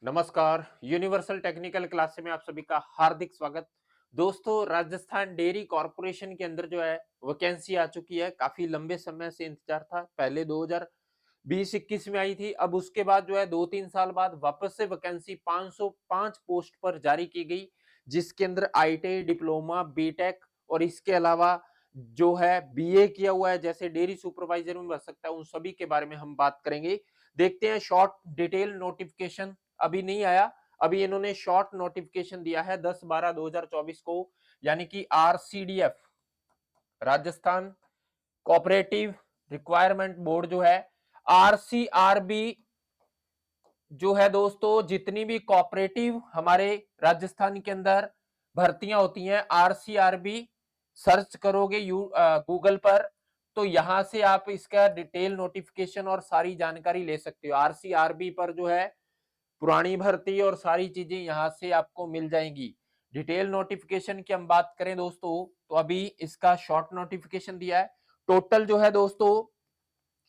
नमस्कार। Universal technical class में आप सभी का हार्दिक स्वागत। दोस्तों, राजस्थान डेयरी कॉरपोरेशन के अंदर जो है वैकेंसी आ चुकी है। काफी लंबे समय से इंतजार था। पहले 2020-21 में आई थी। अब उसके बाद जो है 2-3 साल बाद वापस से वैकेंसी 505 पोस्ट पर जारी की गई, जिसके अंदर आईटीआई, डिप्लोमा, बीटेक और इसके अलावा जो है बीए किया हुआ है, जैसे डेयरी सुपरवाइजर में भर सकता है, उन सभी के बारे में हम बात करेंगे। देखते हैं शॉर्ट डिटेल नोटिफिकेशन अभी नहीं आया। अभी इन्होंने शॉर्ट नोटिफिकेशन दिया है 10/12/2024 को, यानी कि RCDF, Rajasthan cooperative requirement board जो है, आरसीआरबी जो है दोस्तों, जितनी भी कोऑपरेटिव हमारे राजस्थान के अंदर भर्तियां होती हैं, आरसीआरबी सर्च करोगे गूगल पर, तो यहां से आप इसका डिटेल नोटिफिकेशन और सारी जानकारी ले सकते हो। आरसीआरबी पर जो है पुरानी भर्ती और सारी चीजें यहां से आपको मिल जाएंगी। डिटेल नोटिफिकेशन की हम बात करें दोस्तों, तो अभी इसका शॉर्ट नोटिफिकेशन दिया है। टोटल जो है दोस्तों,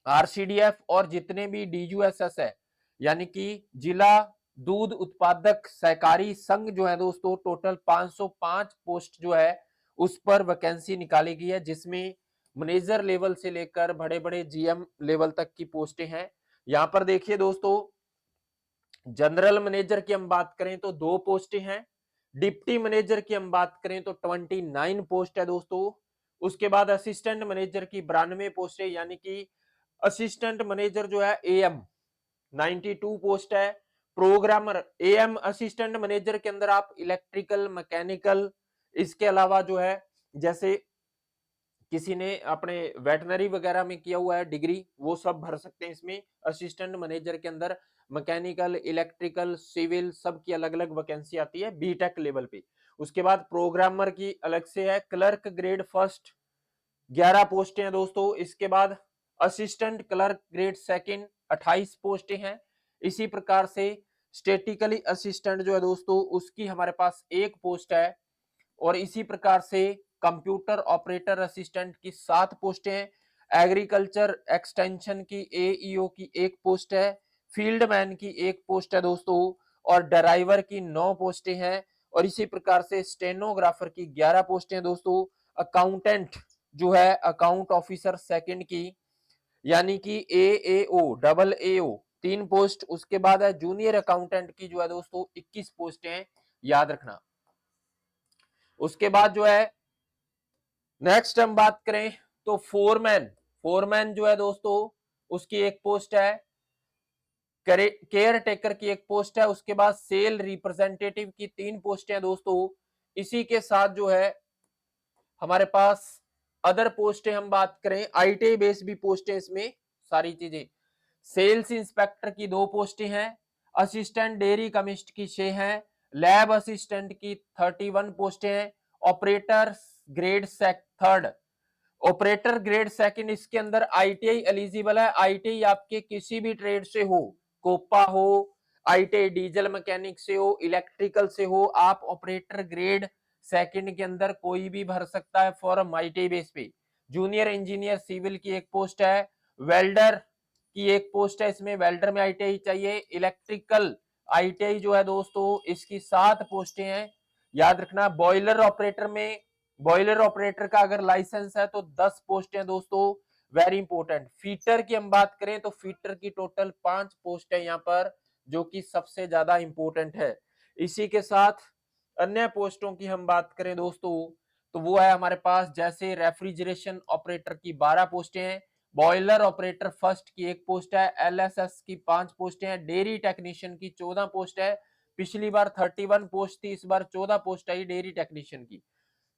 आरसीडीएफ और जितने भी डीयूएसएस है, यानी कि जिला दूध उत्पादक सहकारी संघ जो है दोस्तों, टोटल 505 पोस्ट जो है उस पर वैकेंसी निकाली गई है, जिसमें मैनेजर लेवल से लेकर बड़े बड़े जीएम लेवल तक की पोस्टें हैं। यहां पर देखिए दोस्तों, जनरल मैनेजर की हम बात करें तो 2 पोस्टें हैं। डिप्टी मैनेजर की हम बात करें तो 29 पोस्ट है दोस्तों। उसके बाद असिस्टेंट मैनेजर की 92 पोस्ट है, यानी कि असिस्टेंट मैनेजर जो है एएम 92 पोस्ट है। प्रोग्रामर एएम असिस्टेंट मैनेजर के अंदर आप इलेक्ट्रिकल, मैकेनिकल, इसके अलावा जो है जैसे किसी ने अपने वेटनरी वगैरह में किया हुआ है डिग्री, वो सब भर सकते हैं इसमें। असिस्टेंट मैनेजर के अंदर मैकेनिकल, इलेक्ट्रिकल, सिविल सब की अलग अलग वैकेंसी आती है बीटेक लेवल पे। उसके बाद प्रोग्रामर की अलग से है। क्लर्क ग्रेड फर्स्ट 11 पोस्टें हैं दोस्तों। इसके बाद असिस्टेंट क्लर्क ग्रेड सेकंड 28 पोस्टें हैं। इसी प्रकार से स्टेटिकली असिस्टेंट जो है दोस्तों, उसकी हमारे पास 1 पोस्ट है। और इसी प्रकार से कंप्यूटर ऑपरेटर असिस्टेंट की 7 पोस्टें हैं। एग्रीकल्चर एक्सटेंशन की एईओ की 1 पोस्ट है। फील्ड मैन की 1 पोस्ट है दोस्तों। और ड्राइवर की 9 पोस्टें हैं। और इसी प्रकार से स्टेनोग्राफर की 11 पोस्टें हैं दोस्तों। अकाउंटेंट जो है, अकाउंट ऑफिसर सेकंड की, यानी कि एएओ, डबल एओ 3 पोस्ट। उसके बाद है जूनियर अकाउंटेंट की जो है दोस्तों 21 पोस्टें हैं, याद रखना। उसके बाद जो है नेक्स्ट हम बात करें तो फोरमैन, फोरमैन जो है दोस्तों, उसकी 1 पोस्ट है। केयर टेकर की 1 पोस्ट है। उसके बाद सेल रिप्रेजेंटेटिव की 3 पोस्टें हैं दोस्तों। इसी के साथ जो है हमारे पास अदर पोस्टें हम बात करें, आईटी बेस भी पोस्टें इसमें सारी चीजें। सेल्स इंस्पेक्टर की 2 पोस्टें हैं। असिस्टेंट डेयरी कमिस्ट की 6 हैं। लैब असिस्टेंट की 31 पोस्टें हैं। Operator grade third, operator grade second, इसके अंदर आईटीआई एलिजिबल है। आईटीआई आपके किसी भी ट्रेड से हो, कोपा हो, आईटीआई डीजल मैकेनिक से हो, इलेक्ट्रिकल से हो, आप ऑपरेटर ग्रेड सेकंड के अंदर कोई भी भर सकता है फॉर्म आईटीआई बेस पे। जूनियर इंजीनियर सिविल की 1 पोस्ट है। वेल्डर की 1 पोस्ट है। इसमें वेल्डर में आईटीआई चाहिए। इलेक्ट्रिकल आईटीआई जो है दोस्तों, इसकी 7 पोस्टें हैं, याद रखना। बॉयलर ऑपरेटर में, बॉयलर ऑपरेटर का अगर लाइसेंस है तो 10 पोस्टें दोस्तों, वेरी इंपॉर्टेंट। फीटर की हम बात करें तो फीटर की टोटल 5 पोस्ट है यहाँ पर, जो कि सबसे ज्यादा इंपॉर्टेंट है। इसी के साथ अन्य पोस्टों की हम बात करें दोस्तों, तो वो है हमारे पास जैसे रेफ्रिजरेशन ऑपरेटर की 12 पोस्टें हैं। बॉयलर ऑपरेटर फर्स्ट की 1 पोस्ट है। एलएसएस की 5 पोस्टें हैं। डेयरी टेक्नीशियन की 14 पोस्ट है। पिछली बार 31 पोस्ट थी, इस बार 14 पोस्ट आई डेयरी टेक्नीशियन की।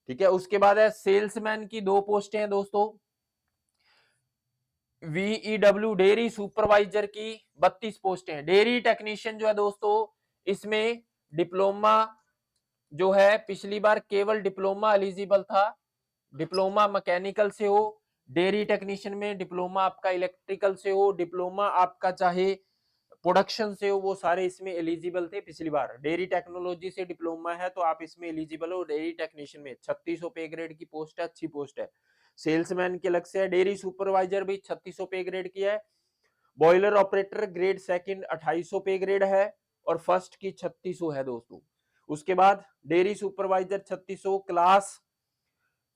ठीक है। उसके बाद है सेल्समैन की 2 पोस्टें हैं दोस्तों। वीईडब्ल्यू डेयरी सुपरवाइजर की 32 पोस्टें हैं। डेयरी टेक्नीशियन जो है दोस्तों, इसमें डिप्लोमा जो है, पिछली बार केवल डिप्लोमा एलिजिबल था। डिप्लोमा मैकेनिकल से हो, डेयरी टेक्नीशियन में डिप्लोमा आपका इलेक्ट्रिकल से हो, डिप्लोमा आपका चाहे प्रोडक्शन से हो, वो सारे इसमें एलिजिबल थे पिछली बार। डेयरी टेक्नोलॉजी से डिप्लोमा है तो आप इसमें एलिजिबल हो। डेयरी टेक्नीशियन में 3600 पे ग्रेड की पोस्ट है, अच्छी पोस्ट है। सेल्समैन की अलग से है। डेयरी सुपरवाइजर भी 3600 पे ग्रेड की है। बॉयलर ऑपरेटर ग्रेड सेकंड 2800 पे ग्रेड है। और फर्स्ट की 3600 है दोस्तों। उसके बाद dairy supervisor 3600, class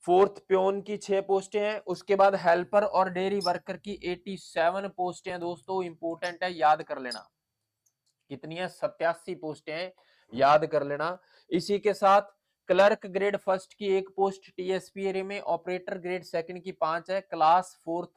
fourth peon की 6 पोस्टें हैं। उसके बाद हेल्पर और डेयरी वर्कर की 87 पोस्टें हैं दोस्तों, इंपोर्टेंट है, याद कर लेना। कितनी है? 87 पोस्टें हैं, याद कर लेना। इसी के साथ क्लर्क ग्रेड फर्स्ट की 1 पोस्ट टीएसपी एरिया में, ऑपरेटर ग्रेड सेकंड की 5 है, क्लास फोर्थ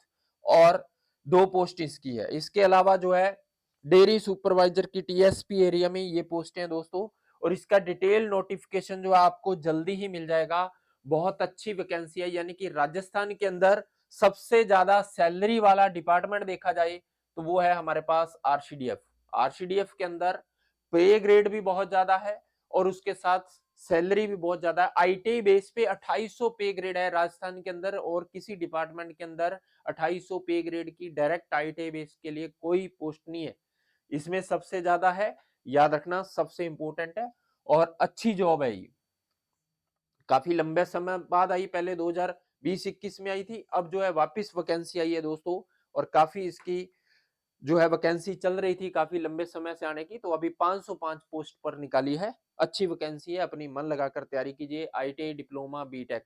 और 2 पोस्ट इसकी है। इसके अलावा जो है डेयरी सुपरवाइजर की टीएसपी एरिया में ये पोस्टें हैं दोस्तों, और इसका डिटेल नोटिफिकेशन जो है आपको जल्दी ही मिल जाएगा। बहुत अच्छी वैकेंसी है, यानी कि राजस्थान के अंदर सबसे ज्यादा सैलरी वाला डिपार्टमेंट देखा जाए तो वो है हमारे पास आरसीडीएफ। आरसीडीएफ के अंदर पे ग्रेड भी बहुत ज्यादा है और उसके साथ सैलरी भी बहुत ज्यादा है। आईटी बेस पे 2800 पे ग्रेड है राजस्थान के अंदर, और किसी डिपार्टमेंट के अंदर 2800 पे ग्रेड की डायरेक्ट आईटी बेस के लिए कोई पोस्ट नहीं है, इसमें सबसे ज्यादा है। याद रखना, सबसे इंपॉर्टेंट है और अच्छी जॉब है ये। काफी लंबे समय बाद आई, पहले 2020-21 में आई थी, अब जो है वापस वैकेंसी आई है दोस्तों, और काफी इसकी जो है वैकेंसी चल रही थी काफी लंबे समय से आने की, तो अभी 505 पोस्ट पर निकाली है। अच्छी वैकेंसी है, अपनी मन लगाकर तैयारी कीजिए। ITI, diploma, BTech